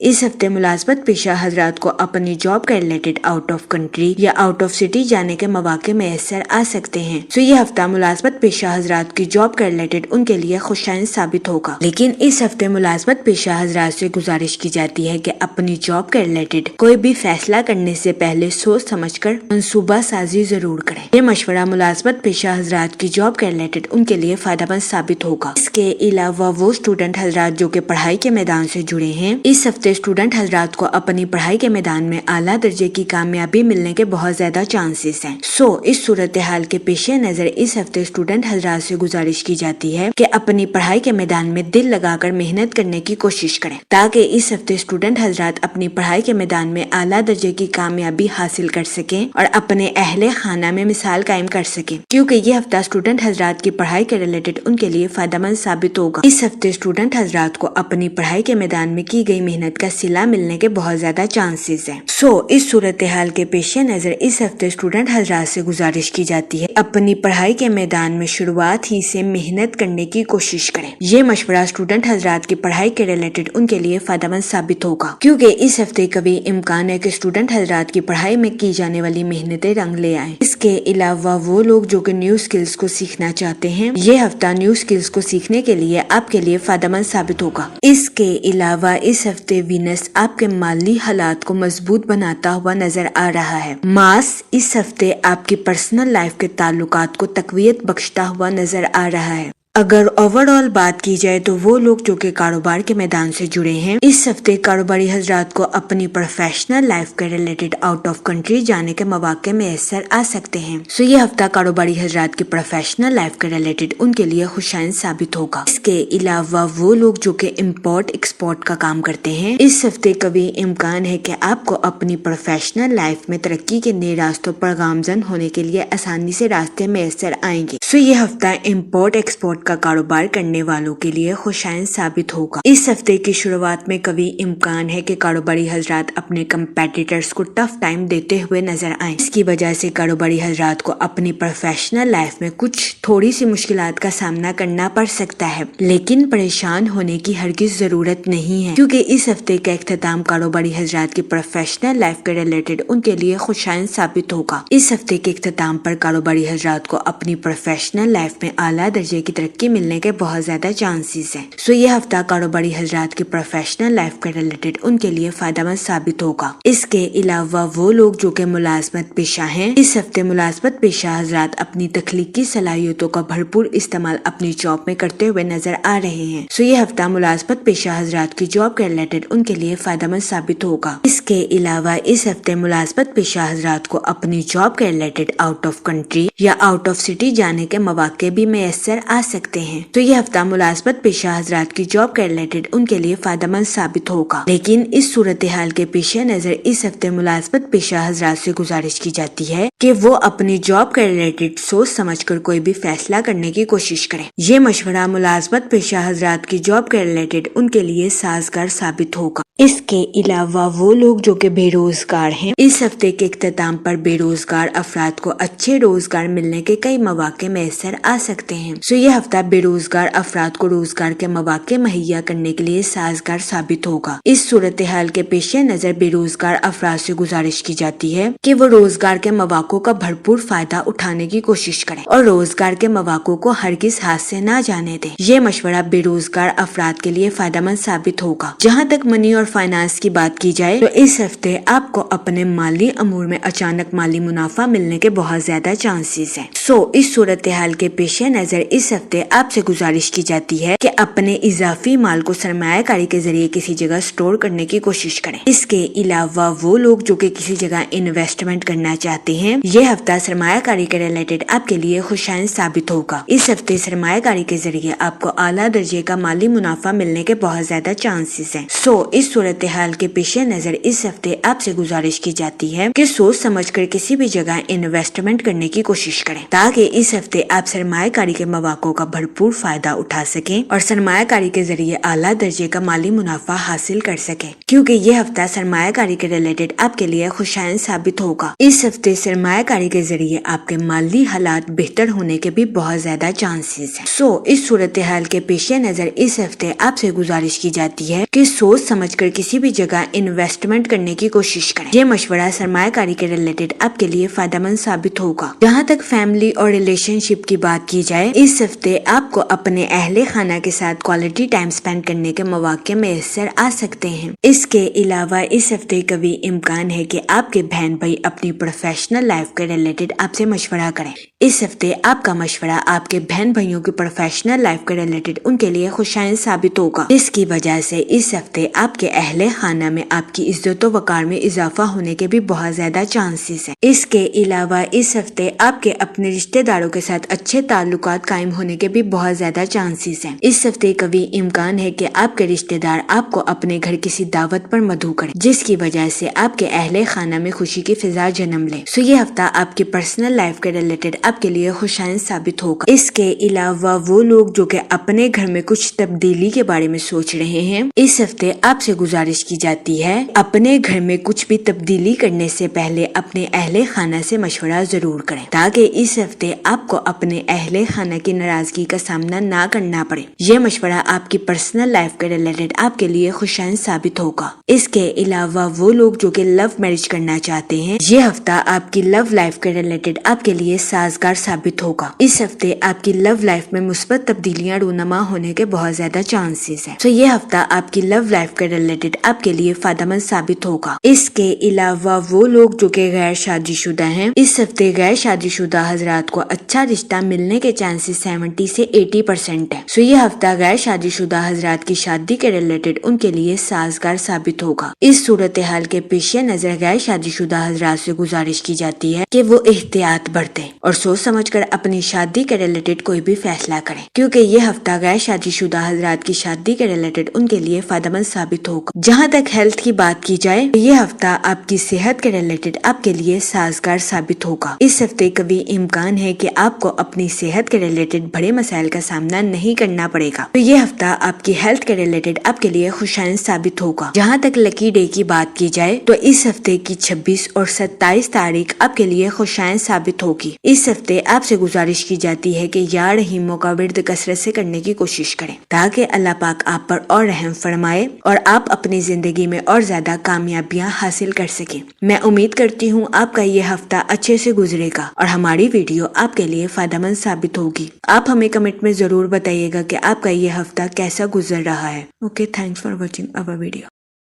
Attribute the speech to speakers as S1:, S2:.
S1: اس ہفتے ملازمت پیشہ حضرات کو اپنی جاب کے ریلیٹڈ آؤٹ آف کنٹری یا آؤٹ آف سٹی جانے کے مواقع میسر آ سکتے ہیں۔ یہ ہفتہ ملازمت پیشہ حضرات کی جاب کے ریلیٹڈ ان کے لیے خوشائن ثابت ہوگا، لیکن اس ہفتے ملازمت پیشہ حضرات سے گزارش کی جاتی ہے کہ اپنی جاب کے ریلیٹڈ کوئی بھی فیصلہ کرنے سے پہلے سوچ سمجھ کر منصوبہ سازی ضرور کریں۔ یہ مشورہ ملازمت پیشہ حضرات کی جاب کے ریلیٹڈ ان کے لیے فائدہ مند ثابت ہوگا۔ اس کے علاوہ وہ اسٹوڈنٹ حضرات جو کہ پڑھائی کے میدان سے جڑے ہیں، اس ہفتے اسٹوڈنٹ حضرات کو اپنی پڑھائی کے میدان میں اعلیٰ درجے کی کامیابی ملنے کے بہت زیادہ چانسز ہیں۔ اس صورتحال کے پیش نظر اس ہفتے اسٹوڈنٹ حضرات سے گزارش کی جاتی ہے کہ اپنی پڑھائی کے میدان میں دل لگا کر محنت کرنے کی کوشش کریں، تاکہ اس ہفتے اسٹوڈنٹ حضرات اپنی پڑھائی کے میدان میں اعلیٰ درجے کی کامیابی حاصل کر سکیں اور اپنے اہل خانہ میں مثال قائم کر سکیں، کیونکہ یہ ہفتہ اسٹوڈنٹ حضرات کی پڑھائی کے ریلیٹڈ ان کے لیے فائدہ مند ثابت ہوگا۔ اس ہفتے اسٹوڈنٹ حضرات کو اپنی پڑھائی کے میدان میں کی گئی محنت کا صلہ ملنے کے بہت زیادہ چانسز ہیں۔ اس صورتحال کے پیش نظر اس ہفتے اسٹوڈنٹ حضرات سے گزارش کی جاتی ہے اپنی پڑھائی کے میدان میں شروعات ہی سے محنت کرنے کی کوشش کریں۔ یہ مشورہ اسٹوڈنٹ حضرات کی پڑھائی کے ریلیٹڈ ان کے لیے فائدہ مند ثابت ہوگا، کیونکہ اس ہفتے کبھی امکان ہے کہ اسٹوڈنٹ حضرات کی پڑھائی میں کی جانے والی محنتیں رنگ لے آئیں۔ اس کے علاوہ وہ لوگ جو کہ نیو اسکلز کو سیکھنا چاہتے ہیں، یہ ہفتہ نیو اسکلز کو سیکھنے کے لیے آپ کے لیے فائدہ مند ثابت ہوگا۔ اس کے علاوہ اس ہفتے وینس آپ کے مالی حالات کو مضبوط بناتا ہوا نظر آ رہا ہے۔ مارس اس ہفتے آپ کی پرسنل لائف کے تعلقات کو تقویت بخشتا ہوا نظر آ رہا ہے۔ اگر اوور آل بات کی جائے تو وہ لوگ جو کہ کاروبار کے میدان سے جڑے ہیں، اس ہفتے کاروباری حضرات کو اپنی پروفیشنل لائف کے ریلیٹڈ آؤٹ آف کنٹری جانے کے مواقع میسر آ سکتے ہیں۔ یہ ہفتہ کاروباری حضرات کی پروفیشنل لائف کے ریلیٹڈ ان کے لیے خوشائن ثابت ہوگا۔ اس کے علاوہ وہ لوگ جو کہ امپورٹ ایکسپورٹ کا کام کرتے ہیں، اس ہفتے کبھی امکان ہے کہ آپ کو اپنی پروفیشنل لائف میں ترقی کے نئے راستوں پر گامزن ہونے کے لیے آسانی سے راستے میسر آئیں گے۔ یہ ہفتہ امپورٹ ایکسپورٹ کا کاروبار کرنے والوں کے لیے خوشائن ثابت ہوگا۔ اس ہفتے کی شروعات میں کبھی امکان ہے کہ کاروباری حضرات اپنے کمپیٹیٹرز کو ٹف ٹائم دیتے ہوئے نظر آئیں۔ اس کی وجہ سے کاروباری حضرات کو اپنی پروفیشنل لائف میں کچھ تھوڑی سی مشکلات کا سامنا کرنا پڑ سکتا ہے، لیکن پریشان ہونے کی ہرگز ضرورت نہیں ہے، کیونکہ اس ہفتے کا اختتام کاروباری حضرات کی پروفیشنل لائف کے ریلیٹڈ ان کے لیے خوشائن ثابت ہوگا۔ اس ہفتے کے اختتام پر کاروباری حضرات کو اپنی پروفیشنل لائف میں اعلیٰ درجے کی ترقی ملنے کے بہت زیادہ چانسز ہیں۔ یہ ہفتہ کاروباری حضرات کی پروفیشنل لائف کے ریلیٹڈ ان کے لیے فائدہ مند ثابت ہوگا۔ اس کے علاوہ وہ لوگ جو کہ ملازمت پیشہ ہیں، اس ہفتے ملازمت پیشہ حضرات اپنی تخلیقی صلاحیتوں کا بھرپور استعمال اپنی جاب میں کرتے ہوئے نظر آ رہے ہیں۔ یہ ہفتہ ملازمت پیشہ حضرات کی جاب کے ریلیٹڈ ان کے لیے فائدہ مند ثابت ہوگا۔ اس کے علاوہ اس ہفتے ملازمت پیشہ حضرات کو اپنی جاب کے ریلیٹڈ آؤٹ آف کنٹری یا آؤٹ آف سٹی جانے کے مواقع بھی میسر آ سکتے ہیں۔ یہ ہفتہ ملازمت پیشہ حضرات کی جاب کے ریلیٹڈ ان کے لیے فائدہ مند ثابت ہوگا، لیکن اس صورتحال کے پیش نظر اس ہفتے ملازمت پیشہ حضرات سے گزارش کی جاتی ہے کہ وہ اپنی جاب کے ریلیٹڈ سوچ سمجھ کر کوئی بھی فیصلہ کرنے کی کوشش کریں۔ یہ مشورہ ملازمت پیشہ حضرات کی جاب کے ریلیٹڈ ان کے لیے سازگار ثابت ہوگا۔ اس کے علاوہ وہ لوگ جو کہ بے روزگار ہیں، اس ہفتے کے اختتام پر بے روزگار افراد کو اچھے روزگار ملنے کے کئی مواقع میسر آ سکتے ہیں۔ یہ ہفتہ بے روزگار افراد کو روزگار کے مواقع مہیا کرنے کے لیے سازگار ثابت ہوگا۔ اس صورتحال کے پیش نظر بے روزگار افراد سے گزارش کی جاتی ہے کہ وہ روزگار کے مواقع کا بھرپور فائدہ اٹھانے کی کوشش کریں اور روزگار کے مواقع کو ہرگز ہاتھ سے نہ جانے دیں۔ یہ مشورہ بے روزگار افراد کے لیے فائدہ مند ثابت ہوگا۔ جہاں تک منی اور فائنانس کی بات کی جائے تو اس ہفتے آپ کو اپنے مالی امور میں اچانک مالی منافع ملنے کے بہت زیادہ چانسز ہیں۔ اس صورتحال کے پیش نظر اس ہفتے آپ سے گزارش کی جاتی ہے کہ اپنے اضافی مال کو سرمایہ کاری کے ذریعے کسی جگہ سٹور کرنے کی کوشش کریں۔ اس کے علاوہ وہ لوگ جو کہ کسی جگہ انویسٹمنٹ کرنا چاہتے ہیں، یہ ہفتہ سرمایہ کاری کے ریلیٹڈ آپ کے لیے خوشائن ثابت ہوگا۔ اس ہفتے سرمایہ کاری کے ذریعے آپ کو اعلیٰ درجے کا مالی منافع ملنے کے بہت زیادہ چانسز ہیں۔ اس صورتحال کے پیش نظر اس ہفتے آپ سے گزارش کی جاتی ہے کہ سوچ سمجھ کر کسی بھی جگہ انویسٹمنٹ کرنے کی کوشش کریں، تاکہ اس ہفتے آپ سرمایہ کاری کے مواقع کا بھرپور فائدہ اٹھا سکیں اور سرمایہ کاری کے ذریعے اعلیٰ درجے کا مالی منافع حاصل کر سکیں، کیونکہ یہ ہفتہ سرمایہ کاری کے ریلیٹڈ آپ کے لیے خوشائن ثابت ہوگا۔ اس ہفتے سرمایہ کاری کے ذریعے آپ کے مالی حالات بہتر ہونے کے بھی بہت زیادہ چانسز ہیں۔ اس صورتحال کے پیش نظر اس ہفتے آپ سے گزارش کی جاتی ہے کہ سوچ سمجھ کر کسی بھی جگہ انویسٹمنٹ کرنے کی کوشش کریں۔ یہ مشورہ سرمایہ کاری کے ریلیٹڈ آپ کے لیے فائدہ مند ثابت ہوگا۔ جہاں تک فیملی اور ریلیشن شپ کی بات کی جائے، اس ہفتے آپ کو اپنے اہل خانہ کے ساتھ کوالٹی ٹائم سپینڈ کرنے کے مواقع میسر آ سکتے ہیں۔ اس کے علاوہ اس ہفتے کبھی امکان ہے کہ آپ کے بہن بھائی اپنی پروفیشنل لائف کے ریلیٹڈ آپ سے مشورہ کریں۔ اس ہفتے آپ کا مشورہ آپ کے بہن بھائیوں کی پروفیشنل لائف کے ریلیٹڈ ان کے لیے خوشائن ثابت ہوگا، جس کی وجہ سے اس ہفتے آپ کے اہل خانہ میں آپ کی عزت و وقار میں اضافہ ہونے کے بھی بہت زیادہ چانسز ہیں۔ اس کے علاوہ اس ہفتے آپ کے اپنے رشتہ داروں کے ساتھ اچھے تعلقات قائم ہونے کے بھی بہت زیادہ چانسز ہیں۔ اس ہفتے کبھی امکان ہے کہ آپ کے رشتہ دار آپ کو اپنے گھر کسی دعوت پر مدعو کریں، جس کی وجہ سے آپ کے اہل خانہ میں خوشی کی فضا جنم لے۔ یہ ہفتہ آپ کی پرسنل لائف کے ریلیٹڈ آپ کے لیے خوشائن ثابت ہوگا۔ اس کے علاوہ وہ لوگ جو کہ اپنے گھر میں کچھ تبدیلی کے بارے میں سوچ رہے ہیں، اس ہفتے آپ سے گزارش کی جاتی ہے اپنے گھر میں کچھ بھی تبدیلی کرنے سے پہلے اپنے اہل خانہ سے مشورہ ضرور کریں، تاکہ اس ہفتے آپ کو اپنے اہل خانہ کی ناراضگی کا سامنا نہ کرنا پڑے۔ یہ مشورہ آپ کی پرسنل لائف کے ریلیٹڈ آپ کے لیے خوشائن ثابت ہوگا۔ اس کے علاوہ وہ لوگ جو کہ لو میرج کرنا چاہتے ہیں، یہ ہفتہ آپ کی لو لائف کے ریلیٹڈ آپ کے لیے سازگار ثابت ہوگا۔ اس ہفتے آپ کی لو لائف میں مثبت تبدیلیاں رونما ہونے کے بہت زیادہ چانسز ہیں۔ یہ ہفتہ آپ کی لو لائف کے ریلیٹڈ آپ کے لیے فائدہ مند ثابت ہوگا۔ اس کے علاوہ وہ لوگ جو کہ غیر شادی شدہ ہیں، اس ہفتے غیر شادی شدہ حضرات کو اچھا رشتہ ملنے کے چانسز 70 سے 80% ہیں۔ یہ ہفتہ غیر شادی شدہ حضرات کی شادی کے ریلیٹڈ ان کے لیے سازگار ثابت ہوگا۔ اس صورتحال کے پیش نظر غیر شادی شدہ حضرات سے گزارش کی جاتی ہے کہ وہ احتیاط برتیں اور سوچ سمجھ کر اپنی شادی کے ریلیٹڈ کوئی بھی فیصلہ کریں، کیونکہ یہ ہفتہ غیر شادی شدہ حضرات کی شادی کے ریلیٹڈ ان کے لیے فائدہ مند ثابت ہوگا۔ جہاں تک ہیلتھ کی بات کی جائے، یہ ہفتہ آپ کی صحت کے ریلیٹڈ آپ کے لیے سازگار ثابت ہوگا۔ اس ہفتے کبھی امکان ہے کہ آپ کو اپنی صحت کے ریلیٹڈ بڑے مسائل کا سامنا نہیں کرنا پڑے گا۔ یہ ہفتہ آپ کی ہیلتھ کے ریلیٹڈ آپ کے لیے خوشائن ثابت ہوگا۔ جہاں تک لکی ڈے کی بات کی جائے تو اس ہفتے کی 26 اور 27 تاریخ آپ کے لیے خوشائن ثابت ہوگی۔ اس ہفتے آپ سے گزارش کی جاتی ہے کہ یا رحیموں کا ورد کثرت سے کرنے کی کوشش کریں، تاکہ اللہ پاک آپ پر اور رحم فرمائے اور آپ اپنی زندگی میں اور زیادہ کامیابیاں حاصل کر سکیں۔ میں امید کرتی ہوں آپ کا یہ ہفتہ اچھے سے گزرے گا اور ہماری ویڈیو آپ کے لیے فائدہ مند ثابت ہوگی۔ آپ ہمیں کمنٹ میں ضرور بتائیے گا کہ آپ کا یہ ہفتہ کیسا گزر رہا ہے۔ Okay, thanks for watching our video.